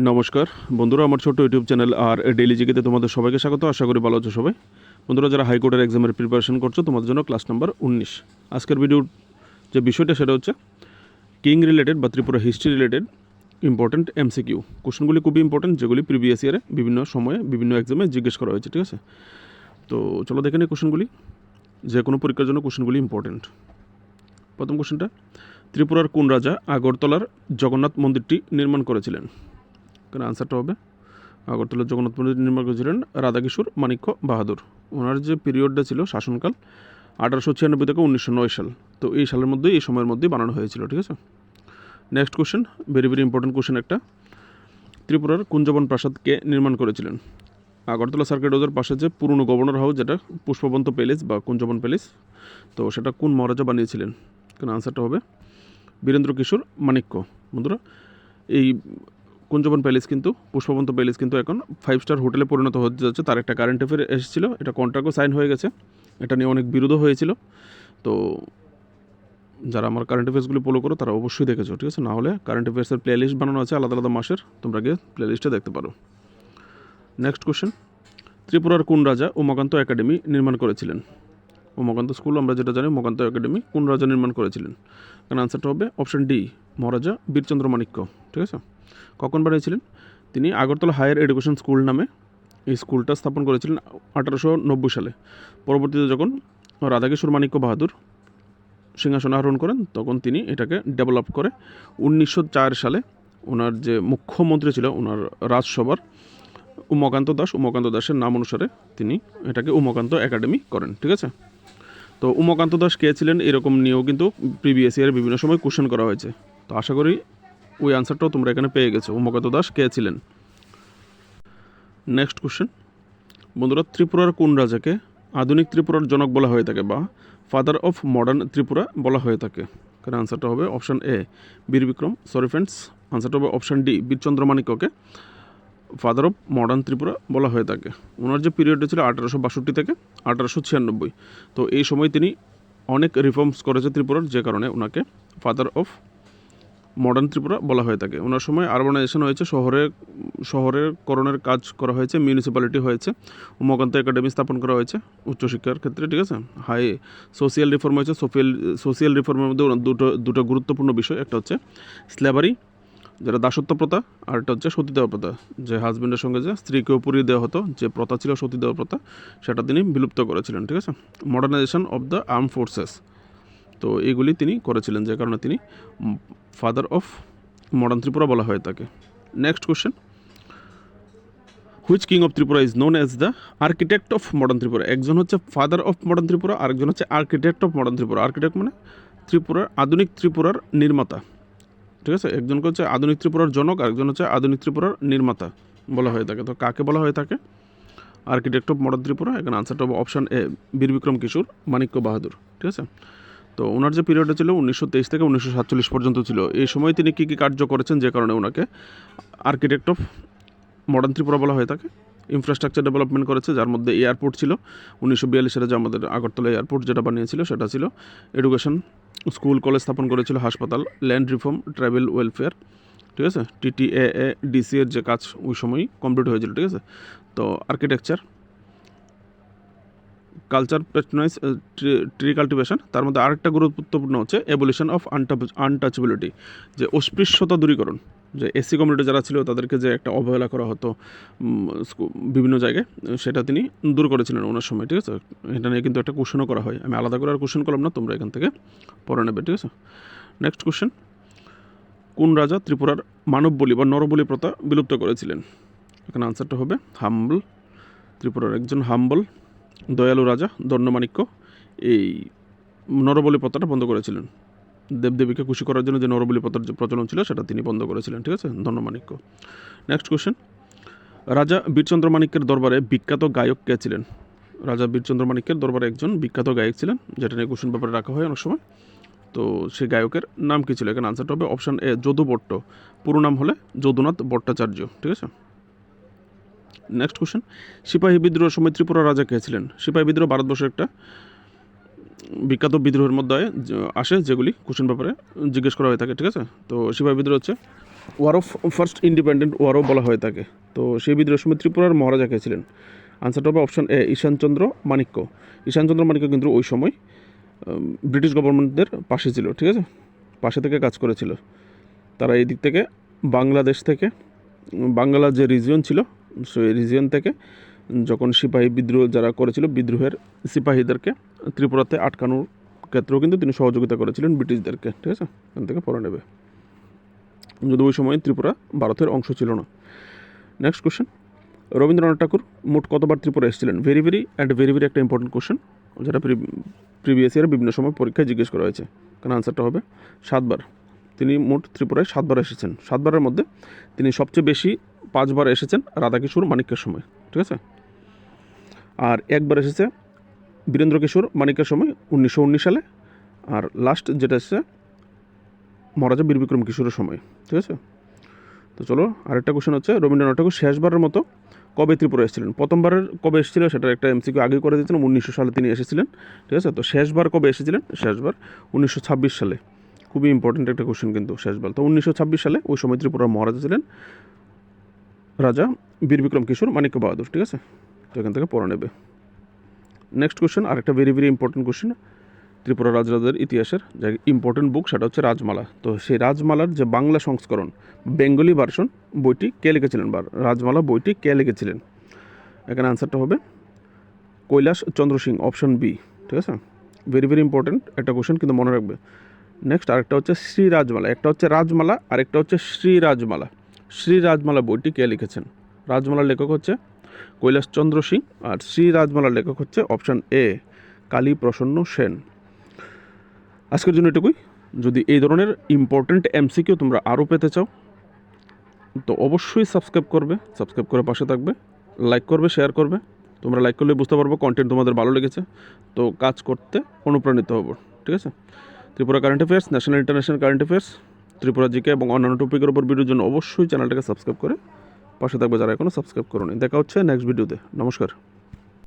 নমস্কার বন্ধুরা, আমার ছোট্ট ইউটিউব চ্যানেল আর ডেইলি জিকেতে তোমাদের সবাইকে স্বাগত। আশা করি ভালো আছো সবাই। বন্ধুরা, যারা হাইকোর্টের এক্সামের প্রিপারেশন করছো তোমাদের জন্য ক্লাস নাম্বার 19। আজকের ভিডিওর যে বিষয়টা সেটা হচ্ছে কিং রিলেটেড বা Tripura history related important MCQ কোশ্চেনগুলি খুবই ইম্পর্ট্যান্ট, যেগুলি প্রিভিয়াস ইয়ারে বিভিন্ন সময়ে বিভিন্ন এক্সামে জিজ্ঞেস করা হয়েছে। ঠিক আছে, তো চলো দেখে নিই কোশ্চেনগুলি। যে কোনো পরীক্ষার জন্য কোশ্চেনগুলি ইম্পর্ট্যান্ট। প্রথম কোশ্চেনটা, ত্রিপুরার কোন রাজা আগরতলার জগন্নাথ মন্দিরটি নির্মাণ করেছিলেন? কারণ আনসারটা হবে আগরতলার জগন্নাথ মন্দির নির্মাণ করেছিলেন রাধাকিশোর মাণিক্য বাহাদুর। ওনার যে পিরিয়ডটা ছিল শাসনকাল 1896 থেকে 1909 সাল। তো এই সালের মধ্যেই, এই সময়ের মধ্যেই বানানো হয়েছিল। ঠিক আছে, next question, very very important question একটা। ত্রিপুরার কুঞ্জবন প্রাসাদকে নির্মাণ করেছিলেন? আগরতলা সার্কিট হাউসের পাশে যে পুরনো গভর্নর হাউস, যেটা পুষ্পবন্ত প্যালেস বা কুঞ্জবন প্যালেস, তো সেটা কোন মহারাজা বানিয়েছিলেন? কারণ আনসারটা হবে বীরেন্দ্র কিশোর মাণিক্য। বন্ধুরা, এই কুঞ্জবন প্যালেস কিন্তু, পুষ্পবন্ত প্যালেস কিন্তু এখন 5 স্টার হোটেলে পরিণত হতে যাচ্ছে। তার একটা কারেন্ট অ্যাফেয়ার এসেছিল, এটা কন্ট্রাক্টও সাইন হয়ে গেছে। এটা নিয়ে অনেক বিরোধও হয়েছিল। তো যারা আমার কারেন্ট অ্যাফেয়ার্সগুলি ফলো করো তারা অবশ্যই দেখেছো। ঠিক আছে, না হলে কারেন্ট অ্যাফেয়ার্সের প্লে লিস্ট বানানো আছে আলাদা আলাদা মাসের, তোমরা গিয়ে প্লে লিস্টে দেখতে পারো। নেক্সট কোশ্চেন, ত্রিপুরার কোন রাজা উমাকান্ত একাডেমি নির্মাণ করেছিলেন? উমাকান্ত স্কুল আমরা যেটা জানি, উমাকান্ত একাডেমি কোন রাজা নির্মাণ করেছিলেন? কারণ আনসারটা হবে অপশন ডি, মহারাজা বীরচন্দ্র মাণিক্য। ঠিক আছে, কখন বানিয়েছিলেন? তিনি আগরতলা হায়ার এডুকেশন স্কুল নামে এই স্কুলটা স্থাপন করেছিলেন 1890 সালে। পরবর্তীতে যখন রাধাকিশোর মাণিক্য বাহাদুর সিংহাসন আরোহণ করেন, তখন তিনি এটাকে ডেভেলপ করে 1904 সালে ওনার যে মুখ্যমন্ত্রী ছিল ওনার রাজসভার উমাকান্ত দাসের নাম অনুসারে তিনি এটাকে উমাকান্ত একাডেমি করেন। ঠিক আছে, তো উমাকান্ত দাস কে ছিলেন এরকম নিয়েও কিন্তু প্রিভিয়াস ইয়ারে বিভিন্ন সময় কোশ্চেন করা হয়েছে। তো আশা করি ওই আনসারটাও তোমরা এখানে পেয়ে গেছো, উমাকান্ত দাস কে ছিলেন। নেক্সট কোশ্চেন, বন্ধুরা, ত্রিপুরার কোন রাজাকে আধুনিক ত্রিপুরার জনক বলা হয়ে থাকে বা ফাদার অফ মডার্ন ত্রিপুরা বলা হয়ে থাকে? কারণ আনসারটা হবে অপশান এ, বীর বিক্রম। সরি ফ্রেন্ডস, আনসারটা হবে অপশান ডি, বীরচন্দ্র মাণিক্যকে ফাদার অফ মডার্ন ত্রিপুরা বলা হয়ে থাকে। ওনার যে পিরিয়ডটা ছিল 1862 থেকে 1896, তো এই সময় তিনি অনেক রিফর্মস করেছে ত্রিপুরার, যে কারণে ওনাকে ফাদার অফ মডার্ন ত্রিপুরা বলা হয়ে থাকে। ওনার সময় আরবানাইজেশন হয়েছে, শহরের করণের কাজ করা হয়েছে, মিউনিসিপ্যালিটি হয়েছে, উমাকান্ত একাডেমি স্থাপন করা হয়েছে উচ্চশিক্ষার ক্ষেত্রে। ঠিক আছে, হাই সোশিয়াল রিফর্ম হয়েছে। সোশিয়াল রিফর্মের মধ্যে দুটো গুরুত্বপূর্ণ বিষয়, একটা হচ্ছে স্ল্যাভারি, যেটা দাসত্ব প্রথা, আর একটা হচ্ছে সতীদাহ প্রথা, যে হাজব্যান্ডের সঙ্গে যে স্ত্রীকে পুড়িয়ে দেওয়া হতো, যে প্রথা ছিল সতীদাহ প্রথা, সেটা তিনি বিলুপ্ত করেছিলেন। ঠিক আছে, modernisation of the arm forces, তো এগুলি তিনি করেছিলেন, যে কারণে তিনি ফাদার অফ মডার্ন ত্রিপুরা বলা হয়ে থাকে। Next question, which king of Tripura is known as the architect of modern Tripura? একজন হচ্ছে ফাদার অফ মডার্ন ত্রিপুরা, আরেকজন হচ্ছে architect of modern Tripura. Architect মানে আধুনিক ত্রিপুরার নির্মাতা। ঠিক আছে, একজনকে হচ্ছে আধুনিক ত্রিপুরার জনক, আরেকজন হচ্ছে আধুনিক ত্রিপুরার নির্মাতা বলা হয়ে থাকে। তো কাকে বলা হয়ে থাকে আর্কিটেক্ট অফ মডার্ন ত্রিপুরা? এখানে আনসারটা হবে অপশান এ, বীর বিক্রম কিশোর মাণিক্য বাহাদুর। ঠিক আছে, তো ওনার যে পিরিয়ডটা ছিল 1923 থেকে 1947 পর্যন্ত ছিল। এই সময় তিনি কী কী কার্য করেছেন, যে কারণে ওনাকে আর্কিটেক্ট অফ মডার্ন ত্রিপুরা বলা হয়ে থাকে? ইনফ্রাস্ট্রাকচার ডেভেলপমেন্ট করেছে, যার মধ্যে এয়ারপোর্ট ছিল 1942 সালে, যে আমাদের আগরতলা এয়ারপোর্ট যেটা বানিয়েছিল সেটা ছিল। এডুকেশন, স্কুল কলেজ স্থাপন করেছিল, হাসপাতাল, ল্যান্ড রিফর্ম, ট্রাইবেল ওয়েলফেয়ার। ঠিক আছে, টিটিএএ ডিসি এর যে কাজ ওই সময়ই কমপ্লিট হয়েছিল। ঠিক আছে, তো architecture, culture, patronise, tree cultivation. তার মধ্যে আরেকটা গুরুত্বপূর্ণ হচ্ছে এবলিশন অফ আনটাচেবিলিটি, যে অস্পৃশ্যতা দূরীকরণ, যে এসসি কমিউনিটি যারা ছিল তাদেরকে যে একটা অবহেলা করা হতো বিভিন্ন জায়গায়, সেটা তিনি দূর করেছিলেন ওনার সময়। ঠিক আছে, এটা নিয়ে কিন্তু একটা কোশ্চেনও করা হয়, আমি আলাদা করে আর কোশ্চেন করলাম না, তোমরা এখান থেকে পড়ে নেবে। ঠিক আছে, নেক্সট কোশ্চেন, কোন রাজা ত্রিপুরার মানব বলি বা নরবলি প্রথা বিলুপ্ত করেছিলেন? এখানে আনসারটা হবে হাম্বল। ত্রিপুরার একজন হাম্বল দয়ালু রাজা দণ্ডমাণিক্য এই নরবলি প্রথাটা বন্ধ করেছিলেন। দেবদেবীকে খুশি করার জন্য যে নরবলি প্রথার যে প্রচলন ছিল সেটা তিনি বন্ধ করেছিলেন। ঠিক আছে, দণ্ডমাণিক্য। নেক্সট কোশ্চেন, রাজা বীরচন্দ্র মাণিক্যের দরবারে বিখ্যাত গায়ক কে ছিলেন? রাজা বীরচন্দ্র মাণিক্যের দরবারে একজন বিখ্যাত গায়ক ছিলেন, যেটা নিয়ে কোশ্চেন পেপারে রাখা হয় অনেক সময়। তো সেই গায়কের নাম কী ছিল? এখানে আনসারটা হবে অপশান এ, যদু ভট্ট। পুরো নাম হলে যদুনাথ ভট্টাচার্য। ঠিক আছে, নেক্সট কোশ্চেন, সিপাহী বিদ্রোহের সময় ত্রিপুরা রাজা কে ছিলেন? সিপাহী বিদ্রোহ ভারতবর্ষের একটা বিখ্যাত বিদ্রোহের মধ্যে আসে, যেগুলি কোশ্চেন পেপারে জিজ্ঞেস করা হয়ে থাকে। ঠিক আছে, তো সিপাহী বিদ্রোহ হচ্ছে ওয়ার অফ ফার্স্ট ইন্ডিপেন্ডেন্ট ওয়ারও বলা হয়ে থাকে। তো সেই বিদ্রোহের সময় ত্রিপুরার মহারাজা কে ছিলেন? আনসারটা হবে অপশান এ, ঈশানচন্দ্র মাণিক্য। ঈশানচন্দ্র মাণিক্য কিন্তু ওই সময় ব্রিটিশ গভর্নমেন্টদের পাশে ছিল, ঠিক আছে, পাশে থেকে কাজ করেছিল। তারা এই দিক থেকে বাংলাদেশ থেকে বাংলা যে রিজিয়ন ছিল সেই রিজিয়ন থেকে যখন সিপাহী বিদ্রোহ যারা করেছিল, বিদ্রোহের সিপাহীদেরকে ত্রিপুরাতে আটকানোর ক্ষেত্রেও কিন্তু তিনি সহযোগিতা করেছিলেন ব্রিটিশদেরকে, ঠিক আছে, এখান থেকে পড়ে নেবে, যদি ওই সময় ত্রিপুরা ভারতের অংশ ছিল না। নেক্সট কোশ্চেন, রবীন্দ্রনাথ ঠাকুর মোট কতবার ত্রিপুরা এসেছিলেন? ভেরি ভেরি একটা ইম্পর্টেন্ট কোশ্চেন, যেটা প্রিভিয়াস ইয়ারে বিভিন্ন সময় পরীক্ষায় জিজ্ঞেস করা হয়েছে। কারণ আনসারটা হবে 7 বার। তিনি মোট ত্রিপুরায় 7 বার এসেছেন। 7 বারের মধ্যে তিনি সবচেয়ে বেশি 5 বার এসেছেন রাধাকিশোর মানিক্যের সময়, ঠিক আছে, আর একবার এসেছে বীরেন্দ্র কিশোর মানিক্যের সময় 1919 সালে, আর লাস্ট যেটা এসেছে মহারাজা বীর বিক্রম কিশোরের সময়, ঠিক আছে। তো চলো আরেকটা কোশ্চেন হচ্ছে, রবীন্দ্রনাথ ঠাকুর শেষবারের মতো কবে ত্রিপুরা এসেছিলেন? প্রথমবারের কবে এসেছিলেন সেটার একটা এমসিকিউ আগেই করে দিয়েছিলাম, 1900 সালে তিনি এসেছিলেন, ঠিক আছে। তো শেষবার কবে এসেছিলেন? শেষবার 1926 সালে। খুবই ইম্পর্টেন্ট একটা কোশ্চেন কিন্তু শেষবার। তো 1926 সালে ওই সময় ত্রিপুরার মহারাজা ছিলেন রাজা বীর বিক্রম কিশোর মানিক্য বাহাদুর, ঠিক আছে। তো এখান থেকে পড়ে নেবে। নেক্সট কোশ্চেন, আরেকটা ভেরি ইম্পর্টেন্ট কোশ্চেন ত্রিপুরা রাজরাজের ইতিহাসের যে ইম্পর্টেন্ট বুক, সেটা হচ্ছে রাজমালা। তো সেই রাজমালার যে বাংলা সংস্করণ, বেঙ্গলি ভার্সন বইটি কে লিখেছিলেন? বা রাজমালা বইটি কে লিখেছিলেন? এখানে আনসারটা হবে কৈলাস চন্দ্র সিং, অপশন বি, ঠিক আছে। ভেরি ইম্পর্টেন্ট একটা কোশ্চেন, কিন্তু মনে রাখবে। নেক্সট আরেকটা হচ্ছে শ্রী রাজমালা, একটা হচ্ছে রাজমালা আরেকটা হচ্ছে শ্রী রাজমালা। শ্রী রাজমালা বইটি কে লিখেছেন? রাজমালার লেখক হচ্ছে কৈলাস চন্দ্র সিং, আর শ্রী রাজমালার লেখক হচ্ছে অপশান এ, কালী প্রসন্ন সেন। আজকের জন্য এটুকুই। যদি এই ধরনের ইম্পর্টেন্ট এমসিকিউ তোমরা আরও পেতে চাও তো অবশ্যই সাবস্ক্রাইব করবে, সাবস্ক্রাইব করে পাশে থাকবে, লাইক করবে, শেয়ার করবে। তোমরা লাইক করলে বুঝতে পারবো কন্টেন্ট তোমাদের ভালো লেগেছে, তো কাজ করতে অনুপ্রাণিত হবো, ঠিক আছে। Tripura current affairs, national international current affairs, Tripura GK এবং অন্যান্য টপিকের উপর ভিডিওর জন্য অবশ্যই চ্যানেলটাকে সাবস্ক্রাইব করে পাশে থাকবে যারা এখনও সাবস্ক্রাইব করোনি। দেখা হচ্ছে নেক্সট ভিডিওতে। নমস্কার।